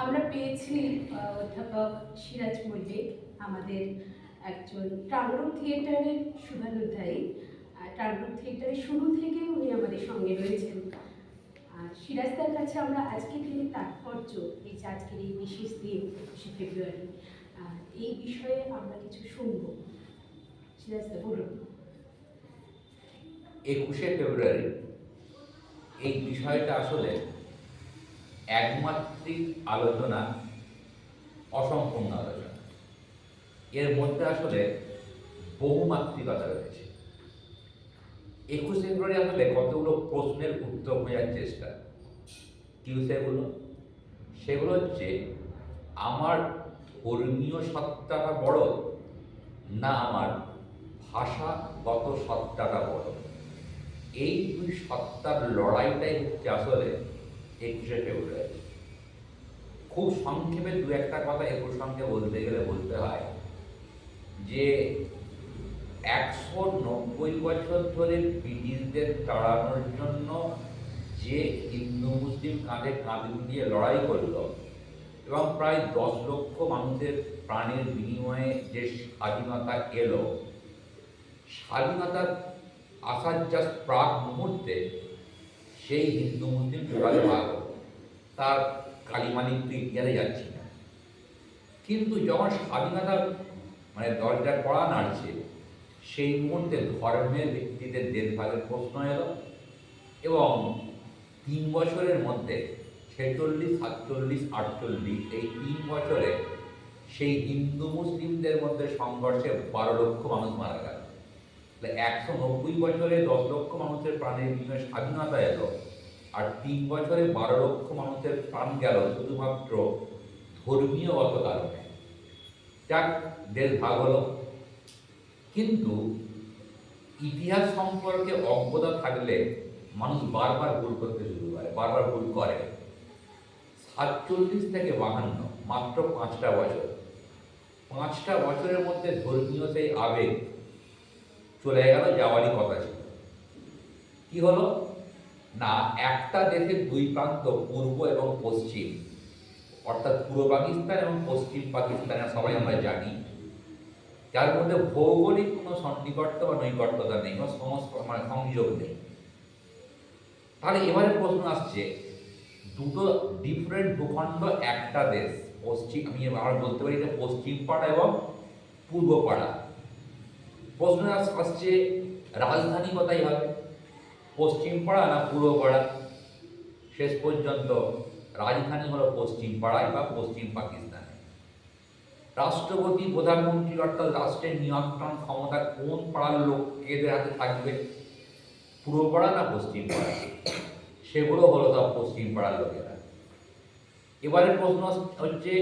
আমরা পেয়েছি অধ্যাপক সিরাজ মল্লিক, আমাদের একজন টাঙ্গরুপ থিয়েটারের শুভানুধ্যায়ী। টাঙ্গরুপ থিয়েটারের শুরু থেকে উনি আমাদের সঙ্গে রয়েছেন। সিরাজদার কাছে আমরা আজকের দিনের তাৎপর্য, এই যে আজকের এই বিশেষ দিন 21শে ফেব্রুয়ারি, এই বিষয়ে আমরা কিছু শুনব। সিরাজদা বলুন। 21শে ফেব্রুয়ারি এই বিষয়টা আসলে একমাত্রিক আলোচনা, অসম্পূর্ণ আলোচনা। এর মধ্যে আসলে বহুমাত্রিকতা রয়েছে। 21শে ফেব্রুয়ারি আসলে কতগুলো প্রশ্নের উত্তর খোঁজার চেষ্টা। কি সেগুলো? সেগুলো হচ্ছে, আমার ধর্মীয় সত্তাটা বড় না আমার ভাষাগত সত্তাটা বড়? এই দুই সত্তার লড়াইটাই হচ্ছে আসলে 21শে ফেব্রুয়ারি। খুব সংক্ষেপে দু একটা কথা এ প্রসঙ্গে বলতে গেলে বলতে হয় যে 190 বছর ধরে ব্রিটিশদের তাড়ানোর জন্য যে হিন্দু মুসলিম কাঁধে কাঁধ মিলিয়ে লড়াই করল এবং প্রায় 10 লক্ষ মানুষের প্রাণের বিনিময়ে যে স্বাধীনতা এলো, স্বাধীনতার আসার জাস্ট প্রাক মুহূর্তে সেই হিন্দু মুসলিম টোটালি ভাগ হলো। তার কালিমালিক তো ইতিহাসে যাচ্ছি না, কিন্তু যখন স্বাধীনতার দরজার কড়া নাড়ছে, সেই মুহূর্তে ধর্মের ভিত্তিতে দেশ ভাগের প্রশ্ন এলো এবং 3 বছরের মধ্যে 46, 47, 48 এই 3 বছরে সেই হিন্দু মুসলিমদের মধ্যে সংঘর্ষে 12 লক্ষ মানুষ মারা গেল। 190 বছরে 10 লক্ষ মানুষের প্রাণের বিনিময়ে স্বাধীনতা এলো, আর 3 বছরে 12 লক্ষ মানুষের প্রাণ গেল শুধুমাত্র ধর্মীয়গত কারণে। যাক, দেশ ভাগ হলো। কিন্তু ইতিহাস সম্পর্কে অজ্ঞতা থাকলে মানুষ বারবার ভুল করতে শুরু করে, বারবার ভুল করে। 47 থেকে 52, মাত্র 5টা বছর। 5টা বছরের মধ্যে ধর্মীয় সেই আবেগ চলে গেল, যাওয়ারই কথা ছিল। কি হলো না, একটা দেশের দুই প্রান্ত, পূর্ব এবং পশ্চিম, অর্থাৎ পূর্ব পাকিস্তান এবং পশ্চিম পাকিস্তান, সবাই আমরা জানি, যার মধ্যে ভৌগোলিক কোনো সন্নিকট্য বা নৈকট্যতা নেই, কোনো সংযোগ নেই। তাহলে এবারে প্রশ্ন আসছে, দুটো ডিফারেন্ট ভূখণ্ড, একটা দেশ, পশ্চিম, আমি আবার বলতে পারি যে পশ্চিম পাড়া এবং পূর্ব পাড়া। প্রশ্ন আসছে রাজধানী কোথায় হবে, পশ্চিম পাড়া না পূর্ব পাড়া? শেষ পর্যন্ত রাজধানী হলো পশ্চিম পাড়ায় বা পশ্চিম পাকিস্তানে। রাষ্ট্রপতি, প্রধানমন্ত্রী অর্থাৎ রাষ্ট্রের নিয়ন্ত্রণ ক্ষমতা কোন পাড়ার লোকেদের হাতে থাকবে, পূর্ব পাড়া না পশ্চিম পাড়া? সেগুলো হলো সব পশ্চিম পাড়ার লোকেরা। এবারে প্রশ্ন হচ্ছে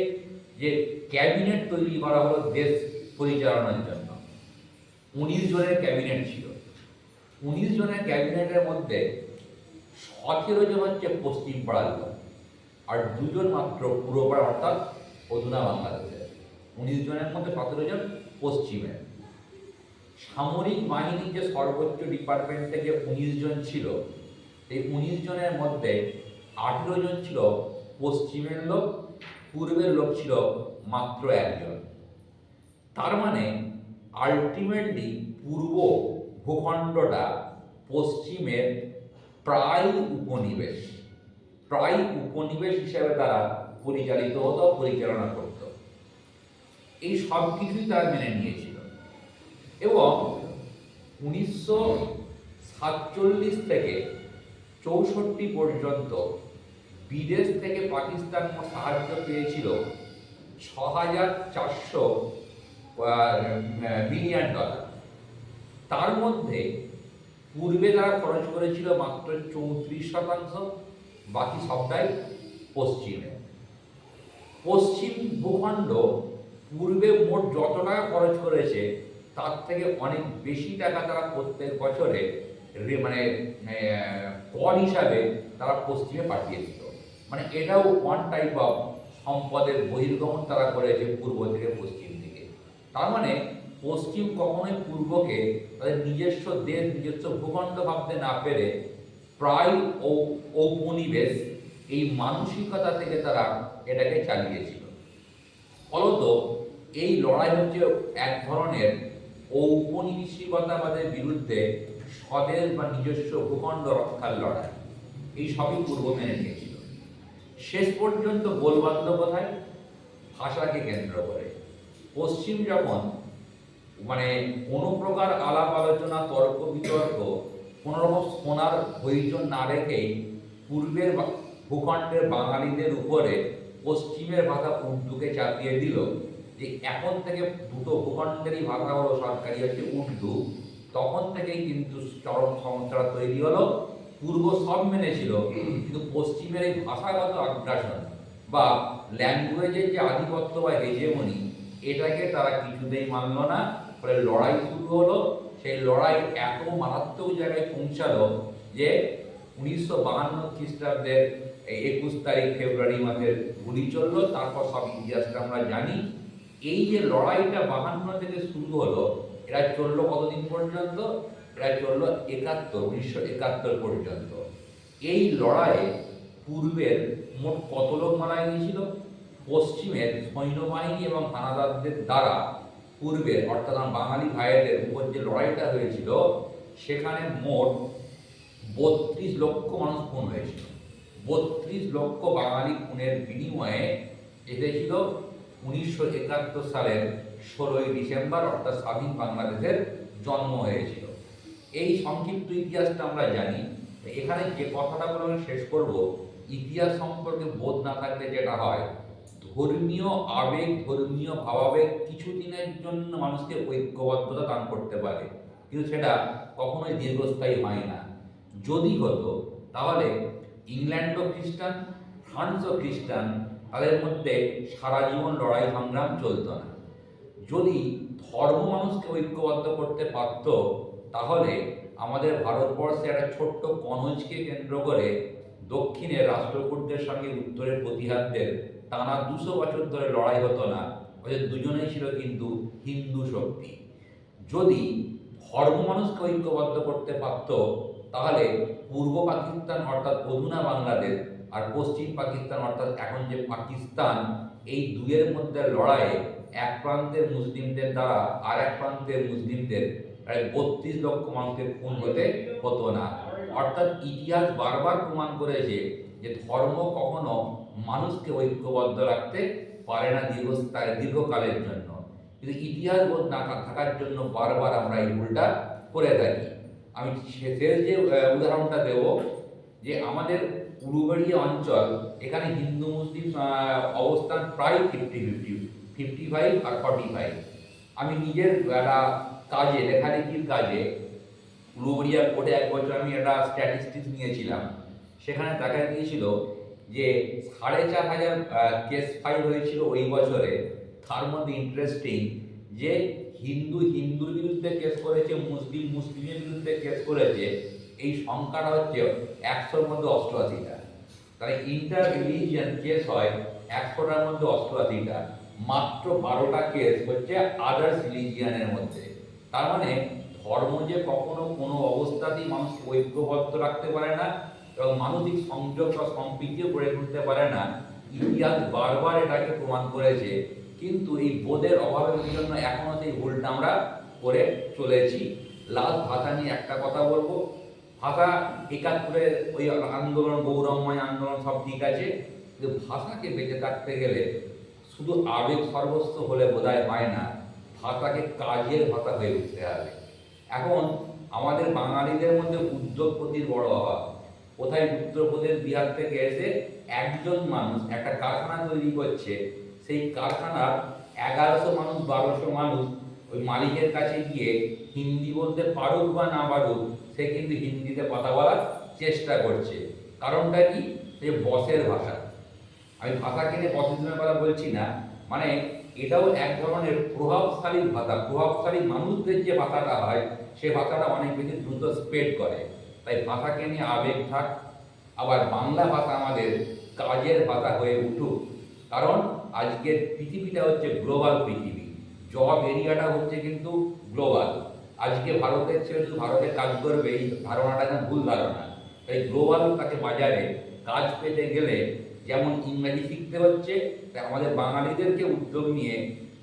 যে ক্যাবিনেট তৈরি করা হলো দেশ পরিচালনার জন্য। 19 জনের ক্যাবিনেট ছিল। 19 জনের ক্যাবিনেটের মধ্যে 17 জন হচ্ছে পশ্চিম পাড়ার লোক, আর 2 জন মাত্র পূর্ব পাড়া অর্থাৎ অধুনা বাংলাদেশের। 19 জনের মধ্যে 17 জন পশ্চিমের। সামরিক বাহিনীর যে সর্বোচ্চ ডিপার্টমেন্ট থেকে 19 জন ছিল, এই 19 জনের মধ্যে 18 জন ছিল পশ্চিমের লোক, পূর্বের লোক ছিল মাত্র 1 জন। তার মানে আলটিমেটলি পূর্ব ভূখণ্ডটা পশ্চিমের প্রায় উপনিবেশ, প্রায় উপনিবেশ হিসাবে তারা পরিচালিত হতো, পরিচালনা করত। এই সব কিছুই তারা মেনে নিয়েছিল এবং 1947 থেকে 64 পর্যন্ত বিদেশ থেকে পাকিস্তান সাহায্য পেয়েছিল $6,400 বিলিয়ন। তার মধ্যে পূর্বে তারা খরচ করেছিল মাত্র 34%, বাকি সবটাই পশ্চিমে। পশ্চিম ভূখণ্ড পূর্বে মোট যত টাকা খরচ করেছে তার থেকে অনেক বেশি টাকা তারা প্রত্যেক বছরে কর হিসাবে তারা পশ্চিমে পাঠিয়ে দিত। এটাও ওয়ান টাইপ অফ সম্পদের বহির্গমন তারা করেছে পূর্ব থেকে পশ্চিম দিকে। তার মানে পশ্চিম কখনোই পূর্বকে তাদের নিজস্ব দেশ, নিজস্ব ভূখণ্ড ভাবতে না পেরে প্রায় ঔপনিবেশ এই মানসিকতা থেকে তারা এটাকে চালিয়েছিল। ফলত এই লড়াই হচ্ছে এক ধরনের ঔপনিবেশিকতাবাদের বিরুদ্ধে স্বদেশ বা নিজস্ব ভূখণ্ড রক্ষার লড়াই। এই সবই পূর্ব মেনে নিয়েছিল। শেষ পর্যন্ত গোল বাঁধল কোথায়? ভাষাকে কেন্দ্র করে। পশ্চিম যখন কোনো প্রকার আলাপ আলোচনা, তর্ক বিতর্ক, কোনোরকম সোনার প্রয়োজন না রেখেই পূর্বের ভূখণ্ডের বাঙালিদের উপরে পশ্চিমের ভাষা উর্দুকে চাপিয়ে দিল, যে এখন থেকে দুটো ভূখণ্ডেরই ভাষা হলো সরকারি হচ্ছে উর্দু, তখন থেকেই কিন্তু চরম সমস্যা তৈরি হলো। পূর্ব সব মেনেছিল, কিন্তু পশ্চিমের এই ভাষাগত আগ্রাসন বা ল্যাঙ্গুয়েজের যে আধিপত্য বা হেজেমনি, এটাকে তারা কিছুতেই মানল না। ফলে লড়াই শুরু হলো। সেই লড়াই এত মারাত্মক জায়গায় পৌঁছালো যে 1952 খ্রিস্টাব্দের 21 তারিখ ফেব্রুয়ারি মাসের গুলি চললো। তারপর সব ইতিহাসটা আমরা জানি। এই যে লড়াইটা 52 থেকে শুরু হলো, এটা চললো কতদিন পর্যন্ত? এটা চললো 1971 পর্যন্ত। এই লড়াইয়ে পূর্বের মোট কত লোক মারা গিয়েছিল? পশ্চিমের সৈন্যবাহিনী এবং হানাদারদের দ্বারা পূর্বের অর্থাৎ বাঙালি ভাইদের উপর যে লড়াইটা হয়েছিল, সেখানে মোট 32 লক্ষ মানুষ খুন হয়েছিল। 32 লক্ষ বাঙালি খুনের বিনিময়ে এসেছিল 1971 সালের 16ই ডিসেম্বর, অর্থাৎ স্বাধীন বাংলাদেশের জন্ম হয়েছিল। এই সংক্ষিপ্ত ইতিহাসটা আমরা জানি। এখানে যে কথাটা বলে আমি শেষ করব, ইতিহাস সম্পর্কে বোধ না থাকলে যেটা হয়, ধর্মীয় আবেগ, ধর্মীয় ভাবাবেগ কিছুদিনের জন্য মানুষকে ঐক্যবদ্ধতা দান করতে পারে, কিন্তু সেটা কখনোই দীর্ঘস্থায়ী হয় না। যদি হতো তাহলে ইংল্যান্ডও খ্রিস্টান, ফ্রান্সও খ্রিস্টান, তাদের মধ্যে সারা জীবন লড়াই সংগ্রাম চলত না। যদি ধর্ম মানুষকে ঐক্যবদ্ধ করতে পারত, তাহলে আমাদের ভারতবর্ষে একটা ছোট্ট কনজকে কেন্দ্র করে দক্ষিণের রাষ্ট্রকূটদের সঙ্গে উত্তরের প্রতিহারদের টানা 200 বছর ধরে লড়াই হতো না। ওদের দুজনেই ছিল কিন্তু হিন্দু শক্তি। যদি ধর্ম মানুষকে ঐক্যবদ্ধ করতে পারত, তাহলে পূর্ব পাকিস্তান অর্থাৎ অধুনা বাংলাদেশ আর পশ্চিম পাকিস্তান অর্থাৎ এখন যে পাকিস্তান, এই দুয়ের মধ্যে লড়াইয়ে এক প্রান্তের মুসলিমদের দ্বারা আর এক প্রান্তের মুসলিমদের প্রায় 32 লক্ষ মানুষকে খুন হতো না। অর্থাৎ ইতিহাস বারবার প্রমাণ করেছে যে ধর্ম কখনো মানুষকে ঐক্যবদ্ধ রাখতে পারে না দীর্ঘকালের জন্য, কিন্তু ইতিহাস বোধ না থাকার জন্য বারবার আমরা এই ভুলটা করে থাকি। আমি শেষের যে উদাহরণটা দেব, যে আমাদের উলুবেড়িয়া অঞ্চল, এখানে হিন্দু মুসলিম অবস্থান প্রায় 50-50, 55 আর 45। আমি নিজের একটা কাজে, লেখালেখির কাজে উলুবেড়িয়া কোর্টে এক বছর আমি একটা স্ট্যাটিস্টিক্স নিয়েছিলাম। সেখানে দেখা গিয়েছিল যে 4500 কেস ফাইল হয়েছিল ওই বছরে। তার মধ্যে ইন্টারেস্টিং যে হিন্দুর বিরুদ্ধে কেস করেছে, মুসলিমের বিরুদ্ধে কেস করেছে, এই সংখ্যাটা হচ্ছে 100-র মধ্যে 88টা। তাহলে ইন্টার রিলিজিয়ান কেস হয় 100টার মধ্যে 88টা। মাত্র 12টা কেস হচ্ছে আদার্স রিলিজিয়ানের মধ্যে। তার মানে ধর্ম যে কখনো কোনো অবস্থাতেই মানুষকে ঐক্যবদ্ধ রাখতে পারে না এবং মানবিক সংযোগ বা সম্প্রীতিও গড়ে তুলতে পারে না, ইতিহাস বারবার এটাকে প্রমাণ করেছে। কিন্তু এই বোধের অভাবের জন্য এখনো সেই ভুলটা আমরা করে চলেছি। লাস্ট ভাষা নিয়ে একটা কথা বলবো। ভাষা 71-এর ওই আন্দোলন, গৌরবময় আন্দোলন সব ঠিক আছে, কিন্তু ভাষাকে বেঁচে থাকতে গেলে শুধু আবেগ সর্বস্ব হলে বোধহয় হয় না, ভাষাকে কাজের ভাষা হয়ে উঠতে হবে। এখন আমাদের বাঙালিদের মধ্যে উদ্যোগপতির বড় অভাব। কোথায় উত্তরপ্রদেশ, বিহার থেকে এসে একজন মানুষ একটা কারখানা তৈরি করছে, সেই কারখানার 1100 মানুষ, 1200 মানুষ ওই মালিকের কাছে গিয়ে হিন্দি বলতে পারুক বা না পারুক, সে কিন্তু হিন্দিতে কথা বলার চেষ্টা করছে। কারণটা কি? যে বসের ভাষা। আমি ভাষাকে নিয়ে বসের কথা বলছি না, মানে এটাও এক ধরনের প্রভাবশালী ভাষা। প্রভাবশালী মানুষদের যে ভাষাটা হয়, সে ভাষাটা অনেক বেশি দ্রুত স্প্রেড করে। তাই ভাষাকে নিয়ে আবেগ থাক। আবার বাংলা ভাষা আমাদের কাজের ভাষা হয়ে উঠুক। কারণ আজকের পৃথিবীটা হচ্ছে গ্লোবাল পৃথিবী, জব এরিয়াটা হচ্ছে কিন্তু গ্লোবাল। আজকে ভারতের ছেলে শুধু ভারতে কাজ করবে, এই ধারণাটা যেন ভুল ধারণা। তাই গ্লোবাল তাকে বাজারে কাজ পেতে গেলে যেমন ইংরাজি শিখতে হচ্ছে, তা আমাদের বাঙালিদেরকে উদ্যোগ নিয়ে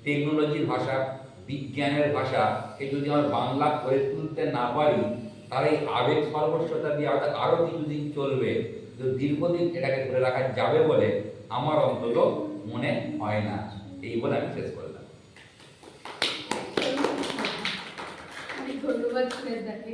টেকনোলজির ভাষা, বিজ্ঞানের ভাষাকে যদি আমরা বাংলা করে তুলতে না পারি, তাহলে এই আবেগ সর্বস্বতা দিয়ে আরও কিছুদিন চলবে, কিন্তু দীর্ঘদিন এটাকে ধরে রাখা যাবে বলে আমার অন্তত মনে হয় না। এই বলে আমি শেষ করলাম। অনেক ধন্যবাদ সুরেশদাকে।